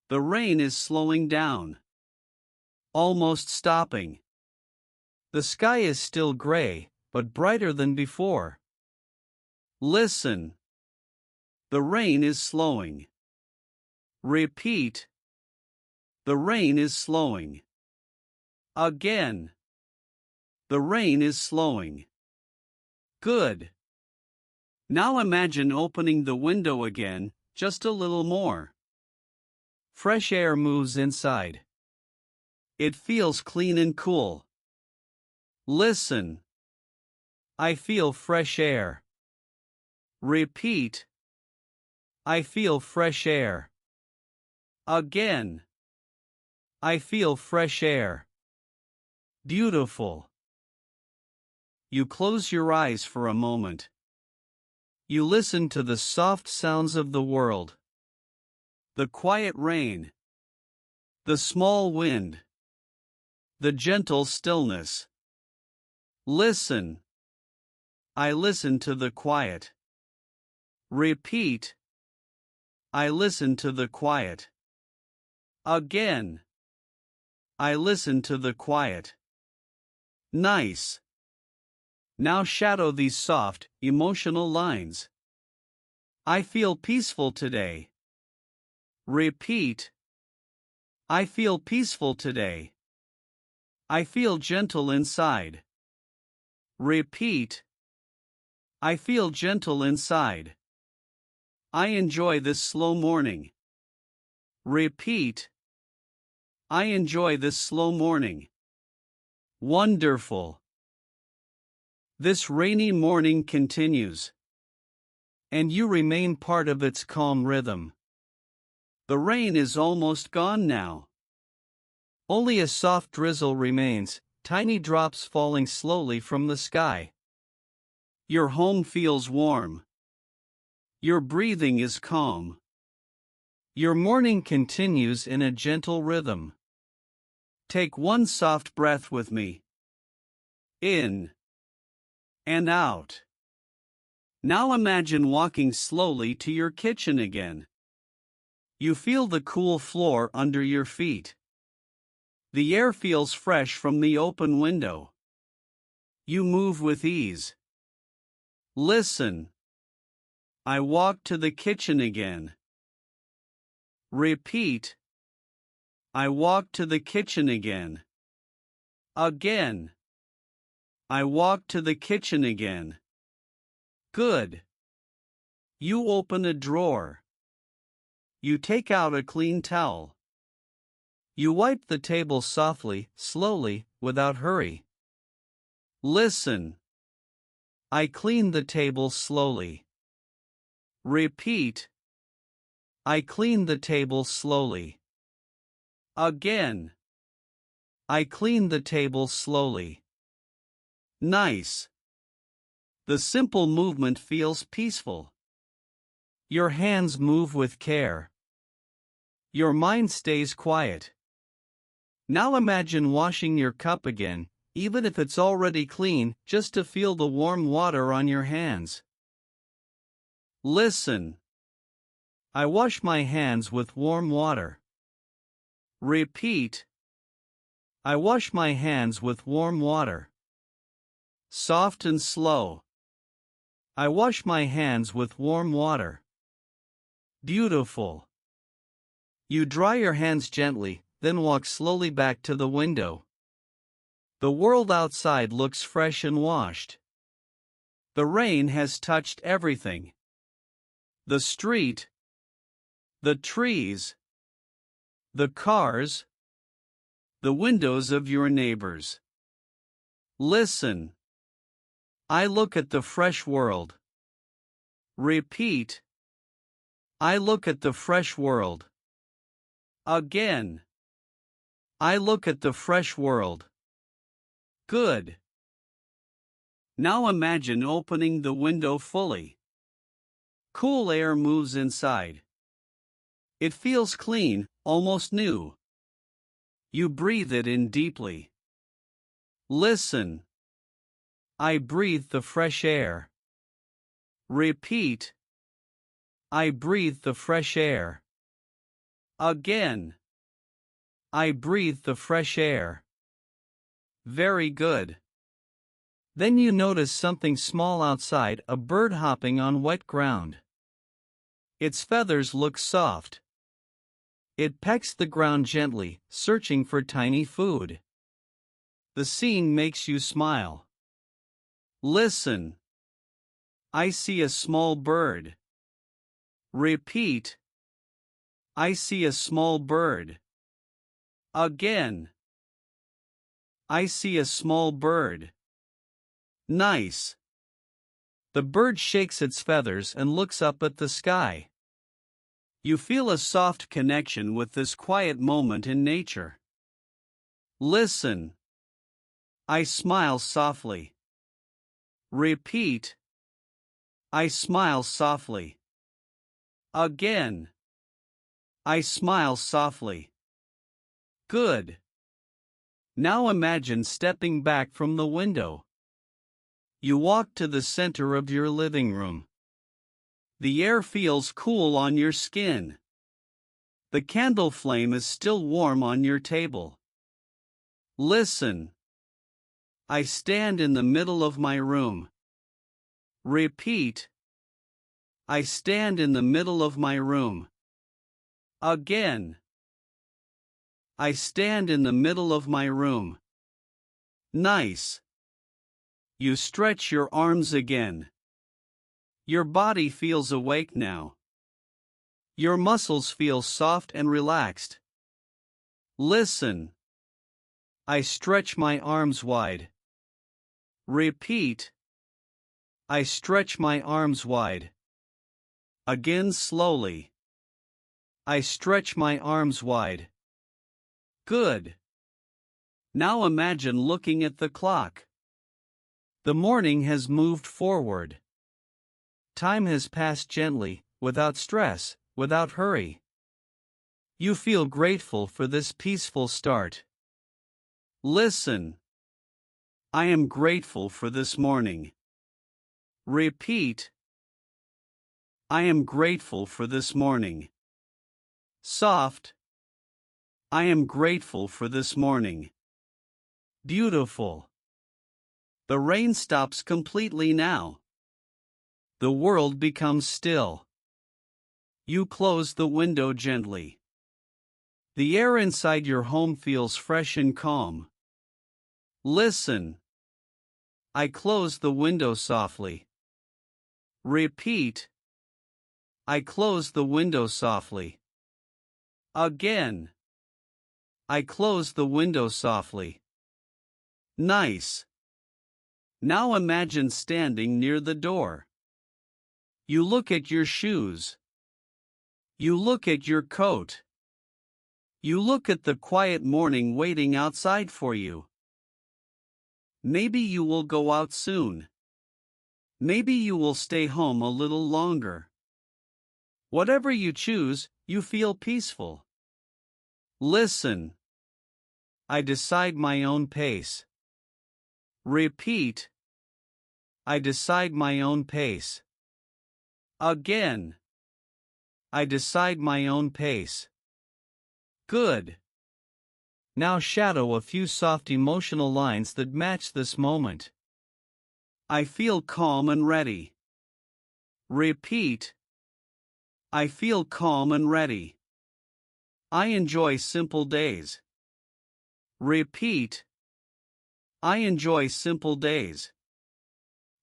Speaker 1: The rain is slowing down. Almost stopping. The sky is still gray, but brighter than before. Listen. The rain is slowing. Repeat. The rain is slowing. Again. The rain is slowing. Good. Now imagine opening the window again, just a little more. Fresh air moves inside. It feels clean and cool. Listen. I feel fresh air. Repeat. I feel fresh air. Again. I feel fresh air. Beautiful. You close your eyes for a moment. You listen to the soft sounds of the world. The quiet rain. The small wind. The gentle stillness. Listen. I listen to the quiet. Repeat. I listen to the quiet. Again. I listen to the quiet. Nice. Now shadow these soft, emotional lines. I feel peaceful today. Repeat. I feel peaceful today. I feel gentle inside. Repeat. I feel gentle inside. I enjoy this slow morning. Repeat. I enjoy this slow morning. Wonderful. This rainy morning continues. And you remain part of its calm rhythm. The rain is almost gone now. Only a soft drizzle remains, tiny drops falling slowly from the sky. Your home feels warm. Your breathing is calm. Your morning continues in a gentle rhythm. Take one soft breath with me. In and out. Now imagine walking slowly to your kitchen again. You feel the cool floor under your feet. The air feels fresh from the open window. You move with ease. Listen. I walk to the kitchen again. Repeat. I walk to the kitchen again. Again. I walk to the kitchen again. Good. You open a drawer. You take out a clean towel. You wipe the table softly, slowly, without hurry. Listen. I clean the table slowly. Repeat. I clean the table slowly. Again. I clean the table slowly. Nice. The simple movement feels peaceful. Your hands move with care. Your mind stays quiet. Now imagine washing your cup again, even if it's already clean, just to feel the warm water on your hands. Listen. I wash my hands with warm water. Repeat. I wash my hands with warm water. Soft and slow. I wash my hands with warm water. Beautiful. You dry your hands gently, then walk slowly back to the window. The world outside looks fresh and washed. The rain has touched everything. The street, the trees, the cars, the windows of your neighbors. Listen. I look at the fresh world. Repeat. I look at the fresh world. Again. I look at the fresh world. Good. Now imagine opening the window fully. Cool air moves inside. It feels clean, almost new. You breathe it in deeply. Listen. I breathe the fresh air. Repeat. I breathe the fresh air. Again. I breathe the fresh air. Very good. Then you notice something small outside, a bird hopping on wet ground. Its feathers look soft. It pecks the ground gently, searching for tiny food. The scene makes you smile. Listen. I see a small bird. Repeat. I see a small bird. Again. I see a small bird. Nice. The bird shakes its feathers and looks up at the sky. You feel a soft connection with this quiet moment in nature. Listen. I smile softly. Repeat. I smile softly. Again. I smile softly. Good. Now imagine stepping back from the window. You walk to the center of your living room. The air feels cool on your skin. The candle flame is still warm on your table. Listen. I stand in the middle of my room. Repeat. I stand in the middle of my room. Again. I stand in the middle of my room. Nice. You stretch your arms again. Your body feels awake now. Your muscles feel soft and relaxed. Listen. I stretch my arms wide. Repeat. I stretch my arms wide. Again slowly. I stretch my arms wide. Good. Now imagine looking at the clock. The morning has moved forward. Time has passed gently, without stress, without hurry. You feel grateful for this peaceful start. Listen. I am grateful for this morning. Repeat. I am grateful for this morning. Soft. I am grateful for this morning. Beautiful. The rain stops completely now. The world becomes still. You close the window gently. The air inside your home feels fresh and calm. Listen. I close the window softly. Repeat. I close the window softly. Again. I close the window softly. Nice. Now imagine standing near the door. You look at your shoes. You look at your coat. You look at the quiet morning waiting outside for you. Maybe you will go out soon. Maybe you will stay home a little longer. Whatever you choose, you feel peaceful. Listen. I decide my own pace. Repeat. I decide my own pace. Again. I decide my own pace. Good. Now shadow a few soft emotional lines that match this moment. I feel calm and ready. Repeat. I feel calm and ready. I enjoy simple days. Repeat. I enjoy simple days.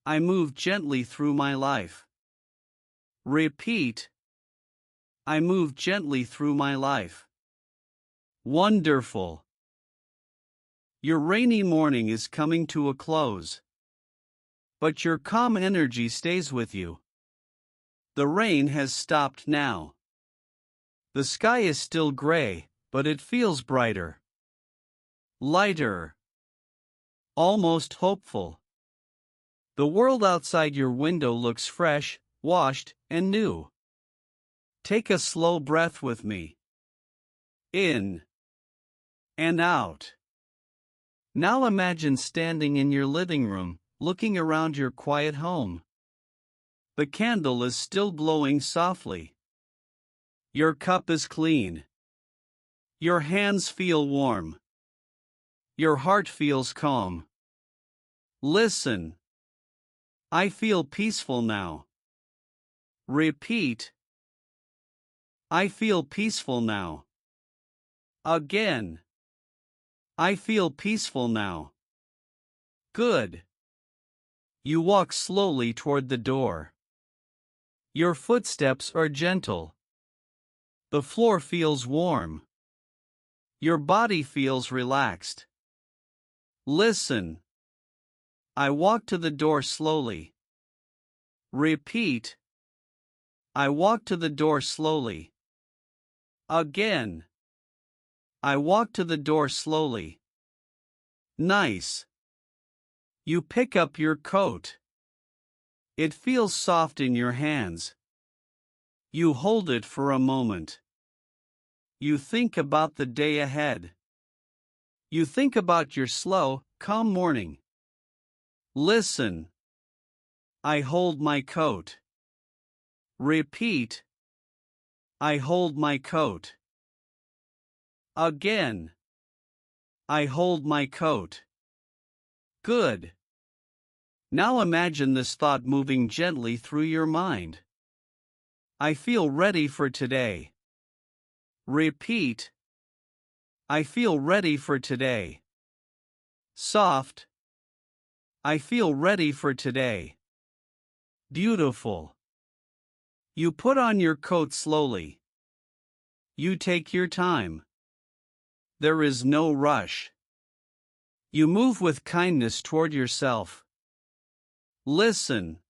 Speaker 1: I move gently through my life. Repeat. I move gently through my life. Wonderful. Your rainy morning is coming to a close. But your calm energy stays with you. The rain has stopped now. The sky is still gray, but it feels brighter. Lighter. Almost hopeful. The world outside your window looks fresh, washed, and new. Take a slow breath with me. In. And out. Now imagine standing in your living room, looking around your quiet home. The candle is still glowing softly. Your cup is clean. Your hands feel warm. Your heart feels calm. Listen. I feel peaceful now. Repeat. I feel peaceful now. Again. I feel peaceful now. Good. You walk slowly toward the door. Your footsteps are gentle. The floor feels warm. Your body feels relaxed. Listen. I walk to the door slowly. Repeat. I walk to the door slowly. Again. I walk to the door slowly. Nice. You pick up your coat. It feels soft in your hands. You hold it for a moment. You think about the day ahead. You think about your slow, calm morning. Listen. I hold my coat. Repeat. I hold my coat. Again. I hold my coat. Good. Now imagine this thought moving gently through your mind. I feel ready for today. Repeat. I feel ready for today. Soft. I feel ready for today. Beautiful. You put on your coat slowly. You take your time. There is no rush. You move with kindness toward yourself. Listen.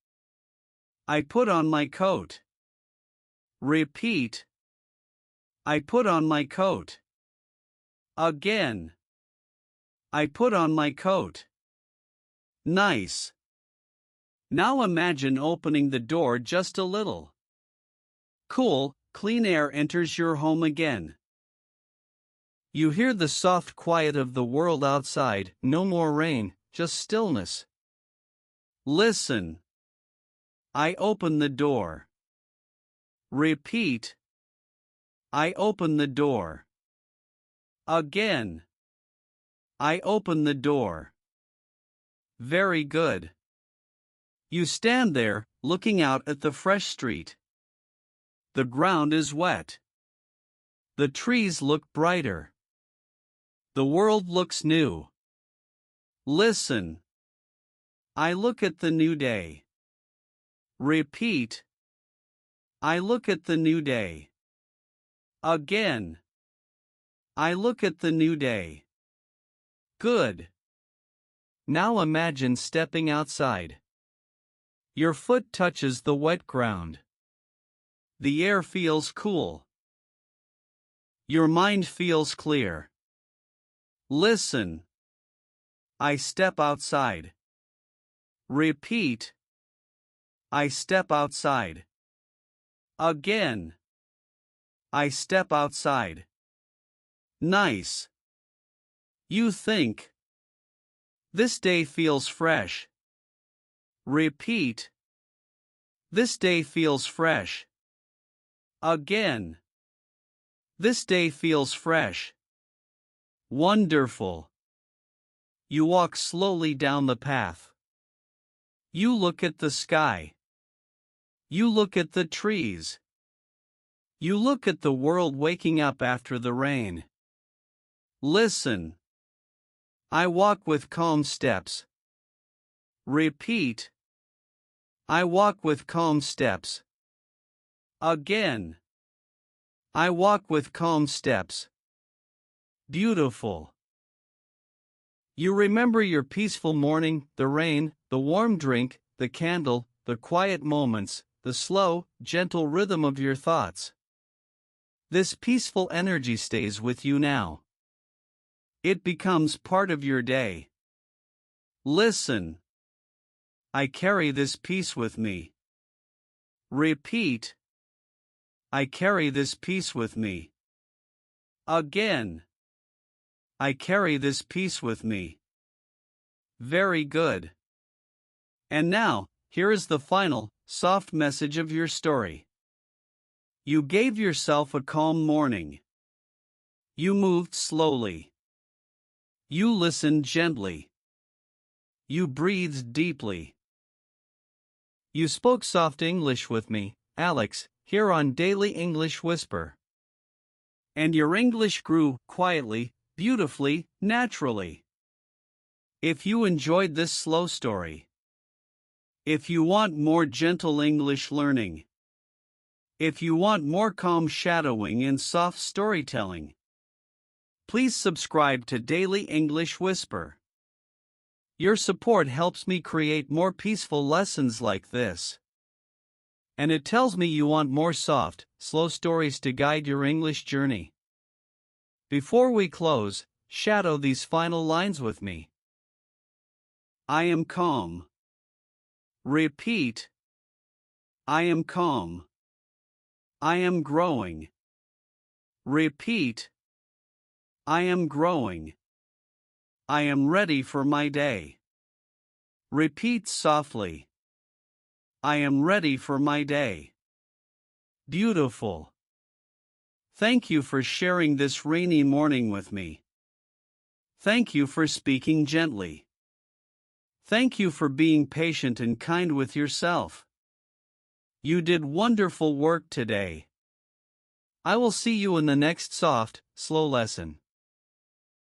Speaker 1: I put on my coat. Repeat. I put on my coat. Again. I put on my coat. Nice. Now imagine opening the door just a little. Cool, clean air enters your home again. You hear the soft quiet of the world outside, no more rain, just stillness. Listen. I open the door. Repeat. I open the door. Again. I open the door. Very good. You stand there, looking out at the fresh street. The ground is wet. The trees look brighter. The world looks new. Listen. I look at the new day. Repeat. I look at the new day. Again. I look at the new day. Good. Now imagine stepping outside. Your foot touches the wet ground. The air feels cool. Your mind feels clear. Listen. I step outside. Repeat. I step outside. Again. I step outside. Nice. You think. This day feels fresh. Repeat. This day feels fresh. Again. This day feels fresh. Wonderful. You walk slowly down the path. You look at the sky. You look at the trees. You look at the world waking up after the rain. Listen. I walk with calm steps. Repeat. I walk with calm steps. Again. I walk with calm steps. Beautiful. You remember your peaceful morning, the rain, the warm drink, the candle, the quiet moments, the slow, gentle rhythm of your thoughts. This peaceful energy stays with you now. It becomes part of your day. Listen. I carry this peace with me. Repeat. I carry this peace with me. Again. I carry this peace with me. Very good. And now, here is the final, soft message of your story. You gave yourself a calm morning. You moved slowly. You listened gently. You breathed deeply. You spoke soft English with me, Alex, here on Daily English Whisper. And your English grew quietly, beautifully, naturally. If you enjoyed this slow story, if you want more gentle English learning, if you want more calm shadowing and soft storytelling, please subscribe to Daily English Whisper. Your support helps me create more peaceful lessons like this. And it tells me you want more soft, slow stories to guide your English journey. Before we close, shadow these final lines with me. I am calm. Repeat. I am calm. I am growing. Repeat. I am growing. I am ready for my day. Repeat softly. I am ready for my day. Beautiful. Thank you for sharing this rainy morning with me. Thank you for speaking gently. Thank you for being patient and kind with yourself. You did wonderful work today. I will see you in the next soft, slow lesson.